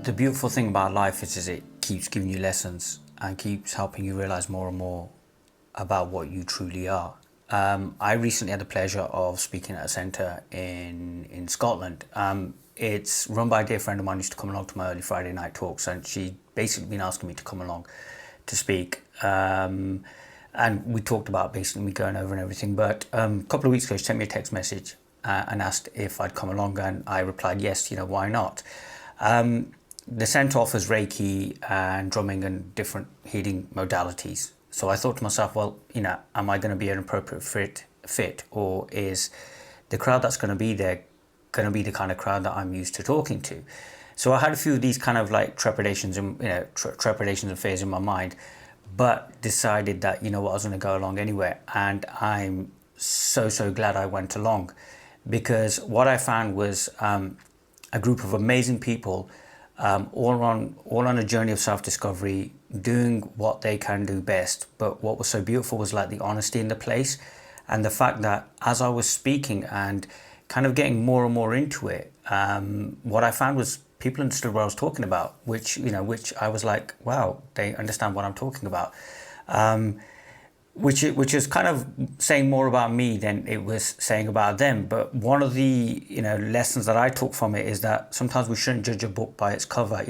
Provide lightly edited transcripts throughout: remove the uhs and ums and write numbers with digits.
The beautiful thing about life is it keeps giving you lessons and keeps helping you realize more and more about what you truly are. I recently had the pleasure of speaking at a centre in Scotland. It's run by a dear friend of mine who used to come along to my early Friday night talks, and she'd basically been asking me to come along to speak. And we talked about basically me going over and everything. But a couple of weeks ago, she sent me a text message and asked if I'd come along, and I replied, yes, why not? The centre offers Reiki and drumming and different healing modalities. So I thought to myself, well, am I going to be an appropriate fit, or is the crowd that's going to be there going to be the kind of crowd that I'm used to talking to? So I had a few of these kind of like trepidations and fears in my mind, but decided that I was going to go along anyway, and I'm so glad I went along, because what I found was a group of amazing people, all on a journey of self-discovery, doing what they can do best. But what was so beautiful was like the honesty in the place, and the fact that as I was speaking and kind of getting more and more into it, what I found was people understood what I was talking about, which I was like, wow, they understand what I'm talking about. Which is kind of saying more about me than it was saying about them. But one of the lessons that I took from it is that sometimes we shouldn't judge a book by its cover.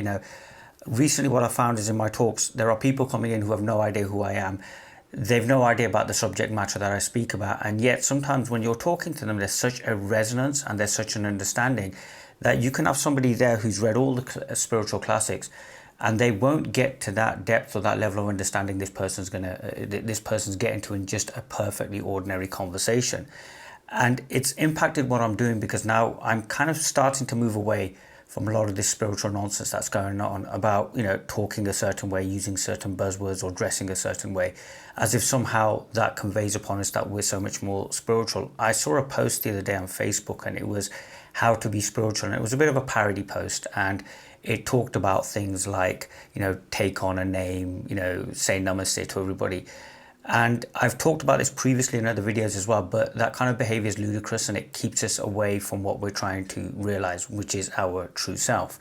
Recently what I found is in my talks, there are people coming in who have no idea who I am. They've no idea about the subject matter that I speak about, and yet sometimes when you're talking to them, there's such a resonance and there's such an understanding that you can have somebody there who's read all the spiritual classics, and they won't get to that depth or that level of understanding this person's getting to in just a perfectly ordinary conversation. And it's impacted what I'm doing, because now I'm kind of starting to move away from a lot of this spiritual nonsense that's going on about, talking a certain way, using certain buzzwords or dressing a certain way, as if somehow that conveys upon us that we're so much more spiritual. I saw a post the other day on Facebook, and it was how to be spiritual, and it was a bit of a parody post, and it talked about things like, take on a name, say namaste to everybody. And I've talked about this previously in other videos as well, but that kind of behavior is ludicrous, and it keeps us away from what we're trying to realize, which is our true self.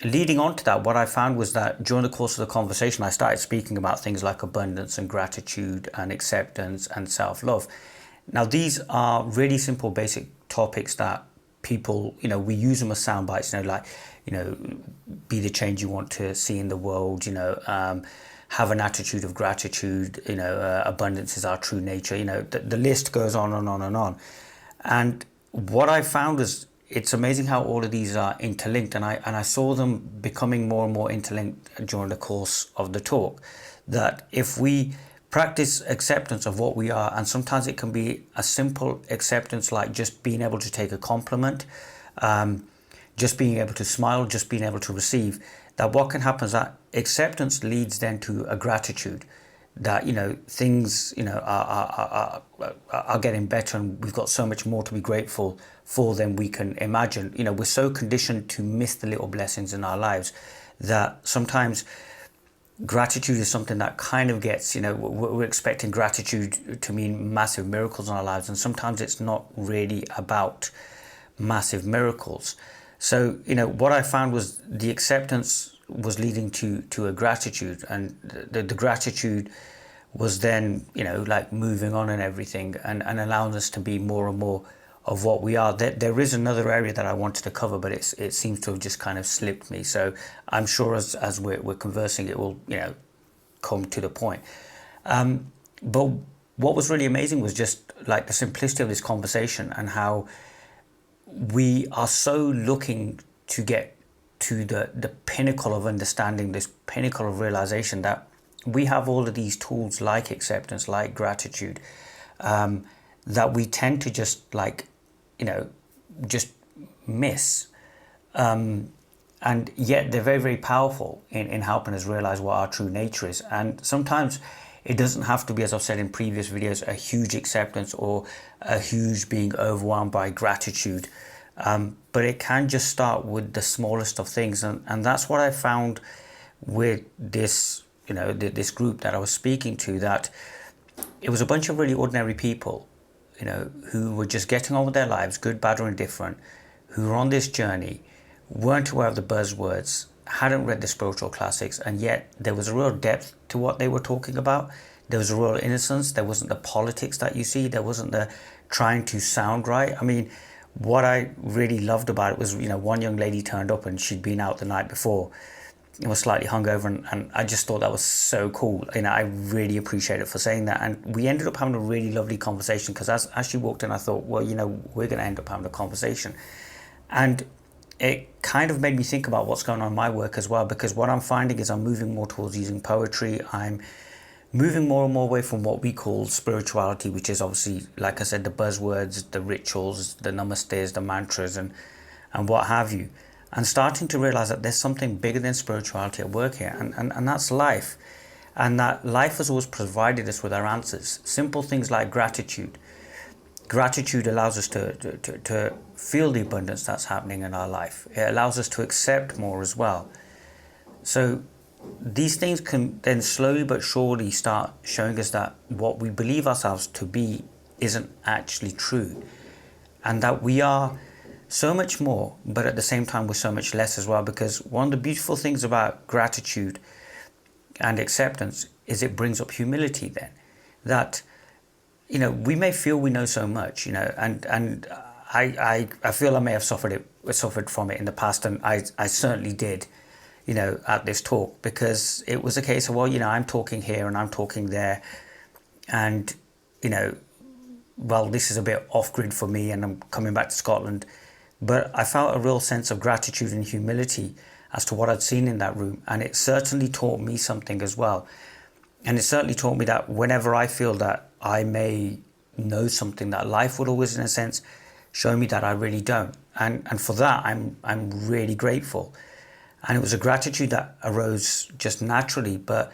Leading on to that, what I found was that during the course of the conversation, I started speaking about things like abundance and gratitude and acceptance and self-love. Now, these are really simple, basic topics that people, we use them as sound bites, be the change you want to see in the world, have an attitude of gratitude, abundance is our true nature, the list goes on and on and on. And what I found is it's amazing how all of these are interlinked, and I saw them becoming more and more interlinked during the course of the talk, that if we practice acceptance of what we are, and sometimes it can be a simple acceptance like just being able to take a compliment, just being able to smile, just being able to receive, that what can happen is that acceptance leads then to a gratitude that things are getting better, and we've got so much more to be grateful for than we can imagine. We're so conditioned to miss the little blessings in our lives that sometimes gratitude is something that kind of gets, we're expecting gratitude to mean massive miracles in our lives, and sometimes it's not really about massive miracles. So, what I found was the acceptance was leading to a gratitude, and the gratitude was then, like moving on and everything, and allowing us to be more and more of what we are. There is another area that I wanted to cover, but it seems to have just kind of slipped me. So I'm sure as we're conversing, it will, come to the point. But what was really amazing was just like the simplicity of this conversation, and how we are so looking to get to the pinnacle of understanding, this pinnacle of realization, that we have all of these tools like acceptance, like gratitude, that we tend to just just miss. And yet they're very, very powerful in helping us realize what our true nature is. And sometimes it doesn't have to be, as I've said in previous videos, a huge acceptance or a huge being overwhelmed by gratitude. But it can just start with the smallest of things. And that's what I found with this, this group that I was speaking to, that it was a bunch of really ordinary people, who were just getting on with their lives, good, bad, or indifferent, who were on this journey, weren't aware of the buzzwords, hadn't read the spiritual classics, and yet there was a real depth to what they were talking about. There was a real innocence. There wasn't the politics that you see. There wasn't the trying to sound right. I mean, what I really loved about it was, one young lady turned up and she'd been out the night before. It was slightly hungover, and I just thought that was so cool. I really appreciate it for saying that. And we ended up having a really lovely conversation, because as she walked in, I thought, well, we're going to end up having a conversation. And it kind of made me think about what's going on in my work as well, because what I'm finding is I'm moving more towards using poetry. I'm moving more and more away from what we call spirituality, which is obviously, like I said, the buzzwords, the rituals, the namastes, the mantras, and what have you. And starting to realize that there's something bigger than spirituality at work here, and that's life. And that life has always provided us with our answers. Simple things like gratitude. Gratitude allows us to feel the abundance that's happening in our life. It allows us to accept more as well. So these things can then slowly but surely start showing us that what we believe ourselves to be isn't actually true, and that we are so much more, but at the same time we're so much less as well. Because one of the beautiful things about gratitude and acceptance is it brings up humility then. That, we may feel we know so much, and I feel I may have suffered from it in the past, and I certainly did, at this talk, because it was a case of, well, I'm talking here and I'm talking there, and, well, this is a bit off-grid for me and I'm coming back to Scotland. But I felt a real sense of gratitude and humility as to what I'd seen in that room. And it certainly taught me something as well. And it certainly taught me that whenever I feel that I may know something, that life would always, in a sense, show me that I really don't. And for that, I'm really grateful. And it was a gratitude that arose just naturally. But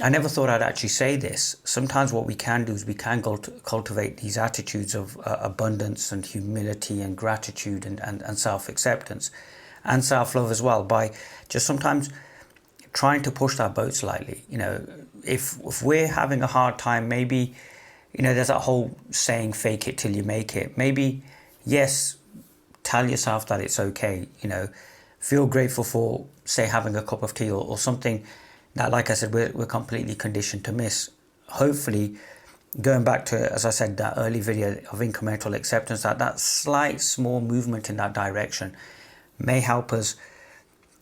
I never thought I'd actually say this. Sometimes what we can do is we can cultivate these attitudes of abundance and humility and gratitude and self-acceptance and self-love as well, by just sometimes trying to push that boat slightly. If we're having a hard time, maybe, there's that whole saying, fake it till you make it. Maybe, yes, tell yourself that it's okay. Feel grateful for, say, having a cup of tea or something that, like I said, we're completely conditioned to miss. Hopefully, going back to, as I said, that early video of incremental acceptance, that slight small movement in that direction may help us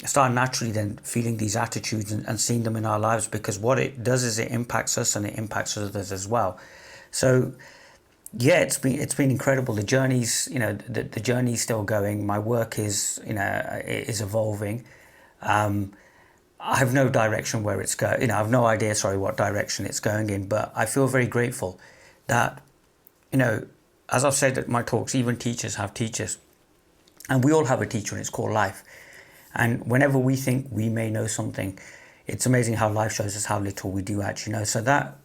start naturally then feeling these attitudes and seeing them in our lives, because what it does is it impacts us and it impacts others as well. So yeah, it's been incredible. The journey's, the journey's still going. My work is, is evolving. I have no direction where it's going. I have no idea, what direction it's going in. But I feel very grateful that, as I've said at my talks, even teachers have teachers. And we all have a teacher, and it's called life. And whenever we think we may know something, it's amazing how life shows us how little we do actually know. So that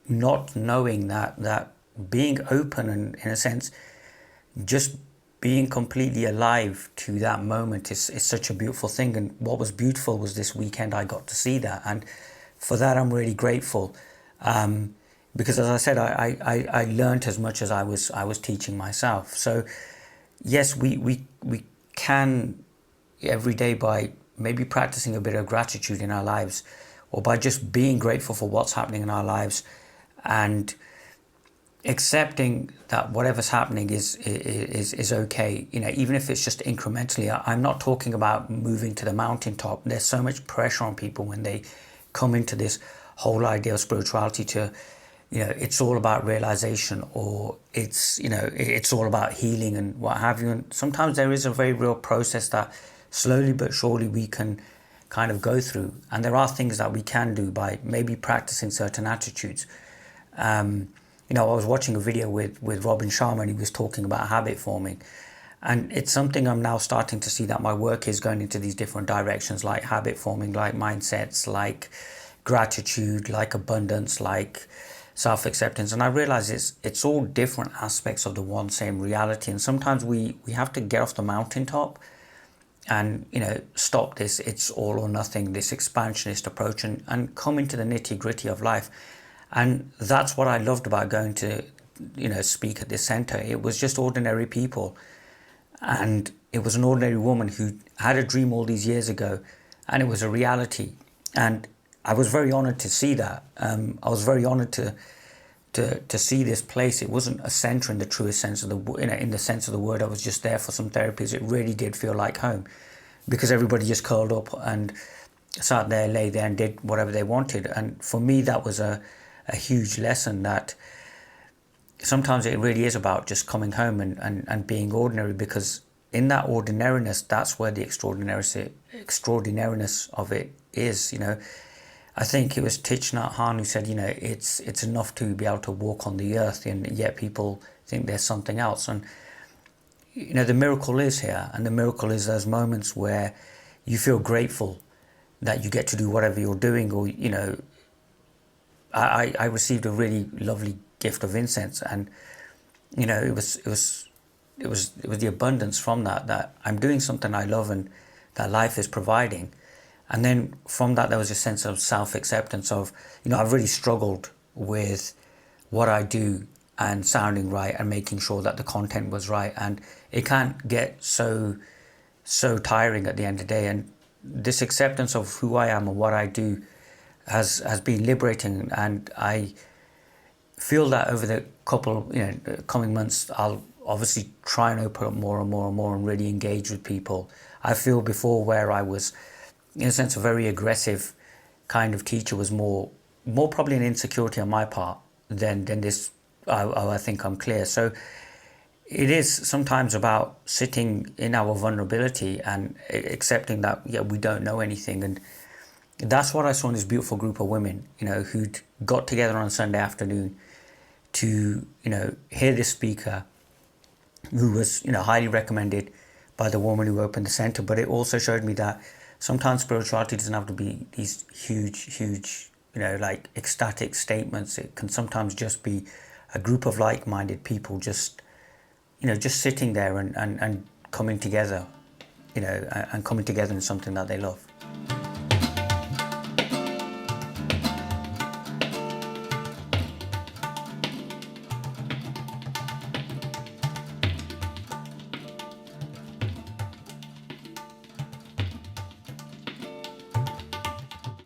not knowing, that being open and, in a sense, just being completely alive to that moment is such a beautiful thing. And what was beautiful was this weekend I got to see that, and for that I'm really grateful, because as I said, I learned as much as I was teaching myself. So yes, we can every day, by maybe practicing a bit of gratitude in our lives, or by just being grateful for what's happening in our lives, and accepting that whatever's happening is okay, even if it's just incrementally. I'm not talking about moving to the mountaintop. There's so much pressure on people when they come into this whole idea of spirituality to, it's all about realization, or it's all about healing and what have you. And sometimes there is a very real process that slowly but surely we can kind of go through. And there are things that we can do by maybe practicing certain attitudes. I was watching a video with Robin Sharma, and he was talking about habit forming. And it's something I'm now starting to see, that my work is going into these different directions, like habit forming, like mindsets, like gratitude, like abundance, like self-acceptance. And I realize it's all different aspects of the one same reality. And sometimes we have to get off the mountaintop and, stop this it's all or nothing, this expansionist approach, and come into the nitty-gritty of life. And that's what I loved about going to, speak at this center. It was just ordinary people. And it was an ordinary woman who had a dream all these years ago, and it was a reality. And I was very honored to see that. I was very honored to see this place. It wasn't a center in the truest sense of the, in the sense of the word. I was just there for some therapies. It really did feel like home, because everybody just curled up and sat there, lay there, and did whatever they wanted. And for me, that was a huge lesson, that sometimes it really is about just coming home and being ordinary, because in that ordinariness, that's where the extraordinariness of it is. I think it was Thich Nhat Hanh who said, it's enough to be able to walk on the earth, and yet people think there's something else. And the miracle is here, and the miracle is those moments where you feel grateful that you get to do whatever you're doing. Or I received a really lovely gift of incense, and it was the abundance from that I'm doing something I love and that life is providing. And then from that, there was a sense of self-acceptance of, I've really struggled with what I do and sounding right and making sure that the content was right. And it can't get so tiring at the end of the day. And this acceptance of who I am and what I do has been liberating. And I feel that over the coming months, I'll obviously try and open up more and more and more and really engage with people. I feel before, where I was, in a sense, a very aggressive kind of teacher, was more probably an insecurity on my part than this. I think I'm clear. So it is sometimes about sitting in our vulnerability and accepting that, we don't know anything. And that's what I saw in this beautiful group of women, who'd got together on a Sunday afternoon to, hear this speaker who was, highly recommended by the woman who opened the center. But it also showed me that sometimes spirituality doesn't have to be these huge, like ecstatic statements. It can sometimes just be a group of like-minded people just sitting there and coming together, and coming together in something that they love.